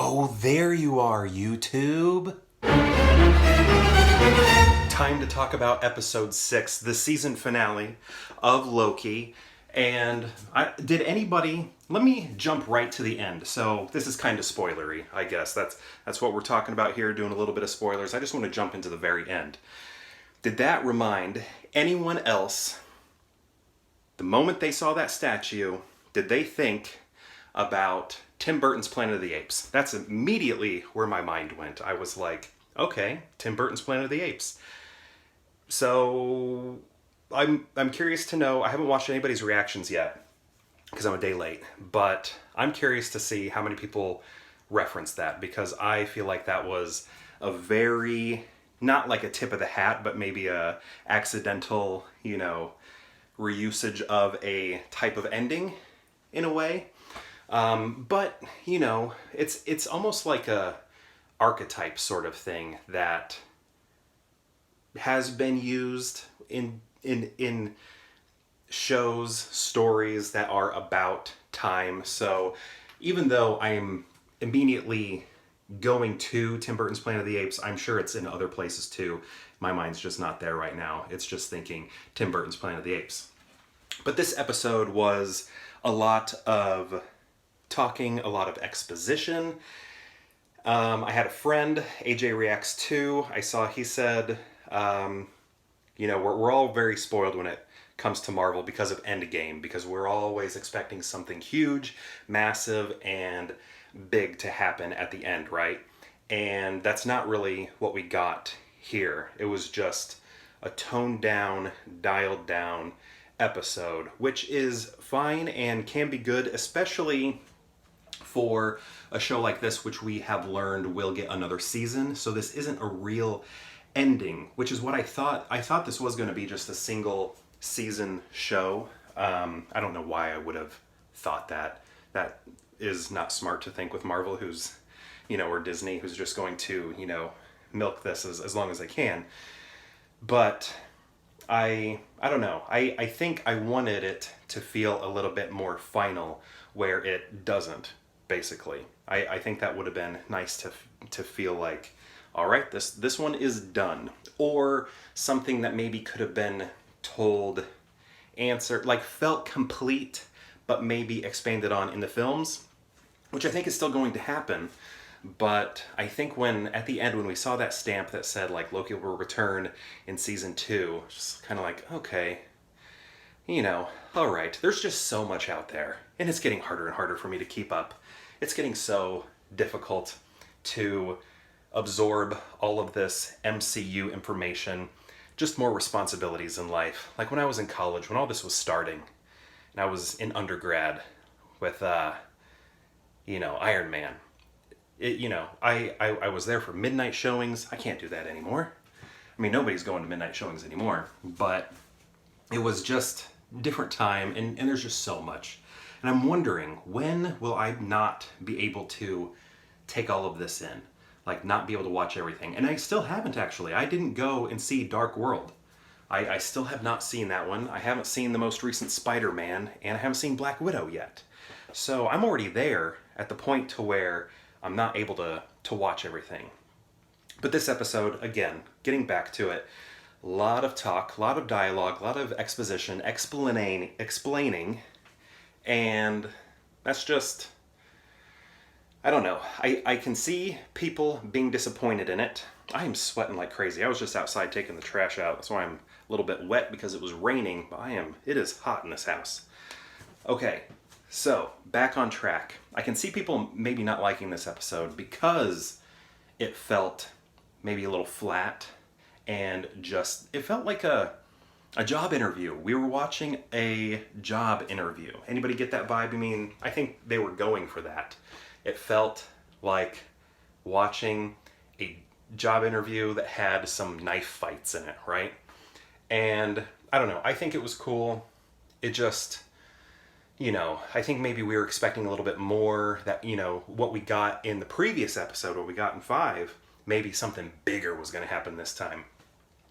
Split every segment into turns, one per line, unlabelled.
Oh, there you are, YouTube. Time to talk about episode 6, the season finale of Loki. And let me jump right to the end. So this is kind of spoilery, I guess. That's what we're talking about here, doing a little bit of spoilers. I just want to jump into the very end. Did that remind anyone else, the moment they saw that statue, did they think about Tim Burton's Planet of the Apes? That's immediately where my mind went. I was like, okay, Tim Burton's Planet of the Apes. So I'm curious to know, I haven't watched anybody's reactions yet because I'm a day late, but I'm curious to see how many people reference that, because I feel like that was a very, not like a tip of the hat, but maybe a accidental, reusage of a type of ending in a way. But it's almost like a archetype sort of thing that has been used in shows, stories that are about time. So even though I'm immediately going to Tim Burton's Planet of the Apes, I'm sure it's in other places too. My mind's just not there right now. It's just thinking Tim Burton's Planet of the Apes. But this episode was a lot of talking, a lot of exposition. I had a friend, AJ Reacts 2. I saw he said, we're all very spoiled when it comes to Marvel because of Endgame, because we're always expecting something huge, massive, and big to happen at the end, right? And that's not really what we got here. It was just a toned down, dialed down episode, which is fine and can be good, especially for a show like this, which we have learned will get another season. So this isn't a real ending, which is what I thought. I thought this was going to be just a single season show. I don't know why I would have thought that. That is not smart to think with Marvel, who's, or Disney, who's just going to, milk this as long as they can. But I don't know. I think I wanted it to feel a little bit more final, where it doesn't, basically. I think that would have been nice to feel like, all right, this one is done. Or something that maybe could have been told, answered, like felt complete, but maybe expanded on in the films, which I think is still going to happen. But I think at the end, when we saw that stamp that said like Loki will return in season 2, just kind of like, okay, all right, there's just so much out there, and it's getting harder and harder for me to keep up. It's getting so difficult to absorb all of this MCU information, just more responsibilities in life. Like when I was in college, when all this was starting, and I was in undergrad with, Iron Man. I was there for midnight showings. I can't do that anymore. I mean, nobody's going to midnight showings anymore, but it was just different time, and there's just so much. And I'm wondering, when will I not be able to take all of this in? Like, not be able to watch everything. And I still haven't, actually. I didn't go and see Dark World. I still have not seen that one. I haven't seen the most recent Spider-Man, and I haven't seen Black Widow yet. So I'm already there at the point to where I'm not able to watch everything. But this episode, again, getting back to it, a lot of talk, a lot of dialogue, a lot of exposition, explaining, and that's just, I don't know. I can see people being disappointed in it. I am sweating like crazy. I was just outside taking the trash out. That's why I'm a little bit wet, because it was raining, but it is hot in this house. Okay, so back on track. I can see people maybe not liking this episode because it felt maybe a little flat, and just, it felt like a job interview. We were watching a job interview. Anybody get that vibe? I mean, I think they were going for that. It felt like watching a job interview that had some knife fights in it, right? And I don't know, I think it was cool. It just, I think maybe we were expecting a little bit more, that, what we got in the previous episode, what we got in 5, maybe something bigger was going to happen this time.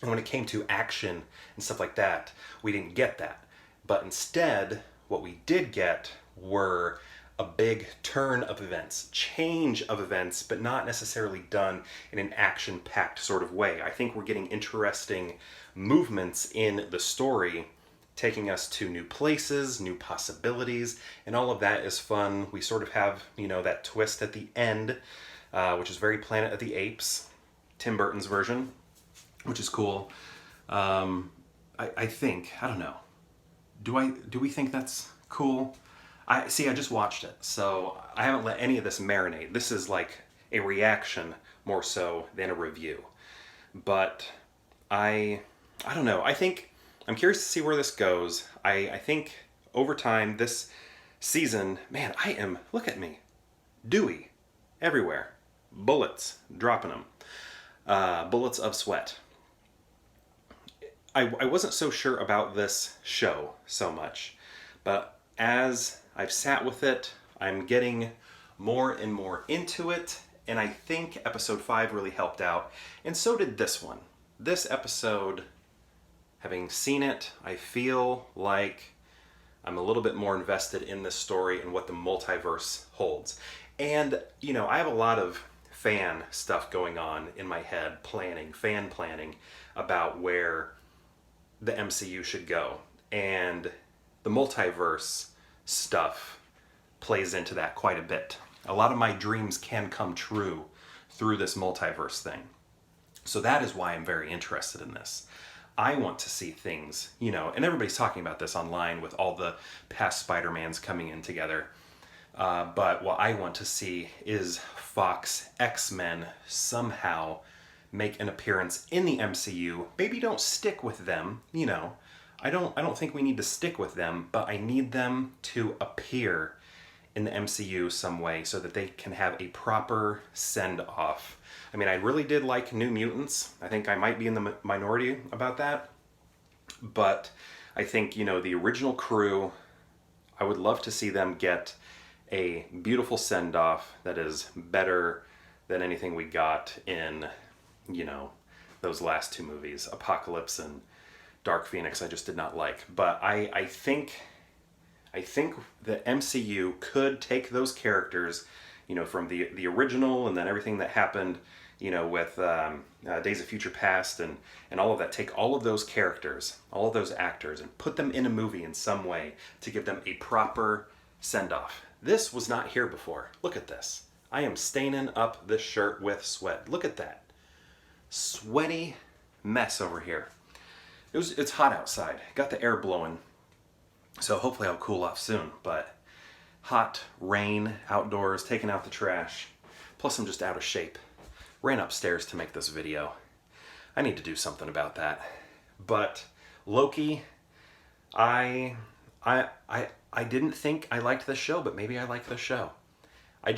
And when it came to action and stuff like that, we didn't get that. But instead, what we did get were a big turn of events, change of events, but not necessarily done in an action-packed sort of way. I think we're getting interesting movements in the story, taking us to new places, new possibilities, and all of that is fun. We sort of have, that twist at the end, which is very Planet of the Apes, Tim Burton's version, which is cool. I think, I don't know. Do we think that's cool? I just watched it, so I haven't let any of this marinate. This is like a reaction more so than a review. But I don't know. I think I'm curious to see where this goes. I think over time, this season, man, look at me. Dewy everywhere. Bullets, dropping them. Bullets of sweat. I wasn't so sure about this show so much, but as I've sat with it, I'm getting more and more into it, and I think episode 5 really helped out, and so did this one. This episode, having seen it, I feel like I'm a little bit more invested in this story and what the multiverse holds. And, I have a lot of fan stuff going on in my head, fan planning about where the MCU should go. And the multiverse stuff plays into that quite a bit. A lot of my dreams can come true through this multiverse thing. So that is why I'm very interested in this. I want to see things, and everybody's talking about this online with all the past Spider-Mans coming in together. But what I want to see is Fox X-Men somehow make an appearance in the MCU. Maybe don't stick with them, I don't think we need to stick with them, but I need them to appear in the MCU some way so that they can have a proper send-off. I mean, I really did like New Mutants. I think I might be in the minority about that. But I think, the original crew, I would love to see them get a beautiful send-off that is better than anything we got in, those last 2 movies, Apocalypse and Dark Phoenix. I just did not like. But I think the MCU could take those characters, from the original and then everything that happened, with Days of Future Past and all of that. Take all of those characters, all of those actors, and put them in a movie in some way to give them a proper send-off. This was not here before. Look at this. I am staining up this shirt with sweat. Look at that. Sweaty mess over here. It's hot outside. Got the air blowing. So hopefully I'll cool off soon. But hot, rain, outdoors, taking out the trash. Plus I'm just out of shape. Ran upstairs to make this video. I need to do something about that. But Loki, I didn't think I liked this show, but maybe I like this show. I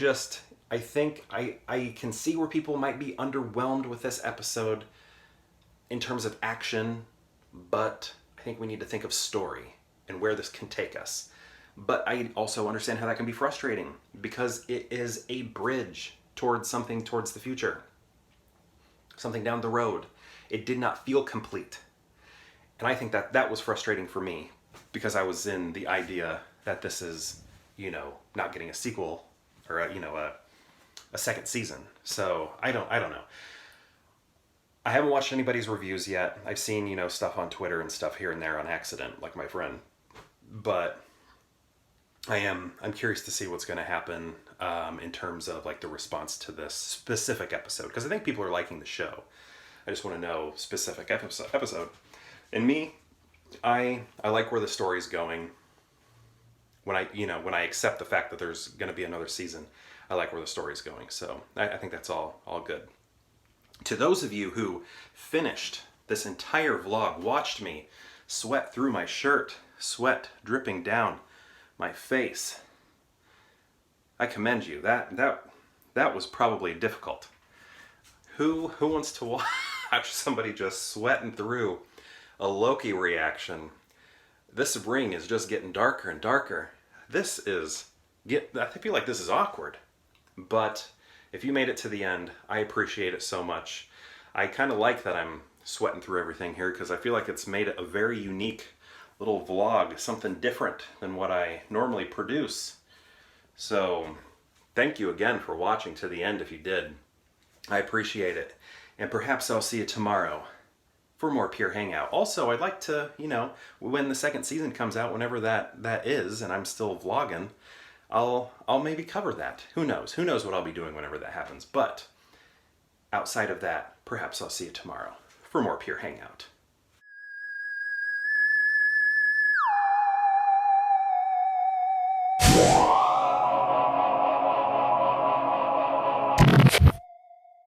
think I can see where people might be underwhelmed with this episode in terms of action, but I think we need to think of story and where this can take us. But I also understand how that can be frustrating because it is a bridge towards something towards the future. Something down the road. It did not feel complete. And I think that was frustrating for me because I was in the idea that this is, not getting a sequel or a second season. So I don't know. I haven't watched anybody's reviews yet. I've seen, stuff on Twitter and stuff here and there on accident, like my friend. But I'm curious to see what's going to happen in terms of like the response to this specific episode, because I think people are liking the show. I just want to know specific episode. And me, I like where the story's going. When I accept the fact that there's going to be another season, I like where the story's going. So I think that's all good. To those of you who finished this entire vlog, watched me sweat through my shirt, sweat dripping down my face, I commend you. That was probably difficult. Who wants to watch somebody just sweating through a Loki reaction? This ring is just getting darker and darker. I feel like this is awkward. But if you made it to the end, I appreciate it so much. I kind of like that I'm sweating through everything here because I feel like it's made it a very unique little vlog, something different than what I normally produce. So thank you again for watching to the end if you did. I appreciate it. And perhaps I'll see you tomorrow for more Pure Hangout. Also, I'd like to, when the second season comes out, whenever that is, and I'm still vlogging, I'll maybe cover that. Who knows? Who knows what I'll be doing whenever that happens. But outside of that, perhaps I'll see you tomorrow for more Pure Hangout.